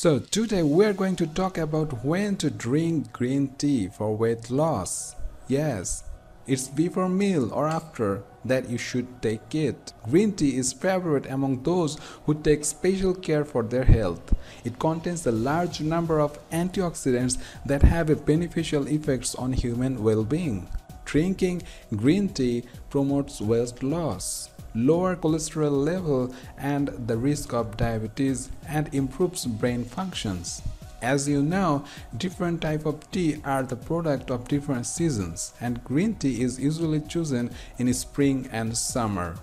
So today we are going to talk about when to drink green tea for weight loss. Yes, it's before meal or after that you should take it. Green tea is favorite among those who take special care for their health. It contains a large number of antioxidants that have a beneficial effects on human well-being. Drinking green tea promotes weight loss, lower cholesterol level and the risk of diabetes, and improves brain functions. As you know, different types of tea are the product of different seasons, and green tea is usually chosen in spring and summer.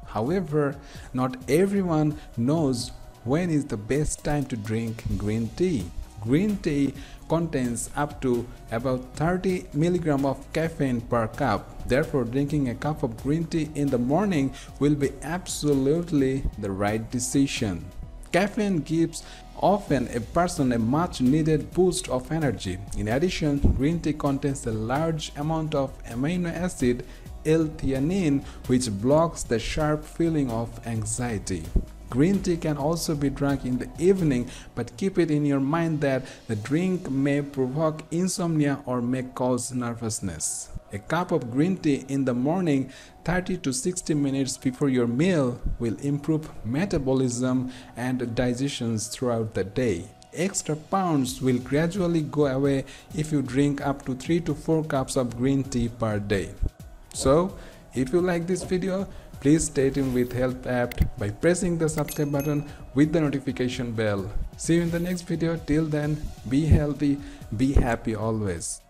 However, not everyone knows when is the best time to drink green tea. Green tea contains up to about 30 mg of caffeine per cup. Therefore, drinking a cup of green tea in the morning will be absolutely the right decision. Caffeine gives often a person a much needed boost of energy. In addition, green tea contains a large amount of amino acid L-theanine, which blocks the sharp feeling of anxiety. Green tea can also be drunk in the evening, but keep it in your mind that the drink may provoke insomnia or may cause nervousness. A cup of green tea in the morning 30 to 60 minutes before your meal will improve metabolism and digestion throughout the day. Extra pounds will gradually go away if you drink up to 3 to 4 cups of green tea per day. So, if you like this video, please stay tuned with Health App by pressing the subscribe button with the notification bell. See you in the next video. Till then, be healthy, be happy always.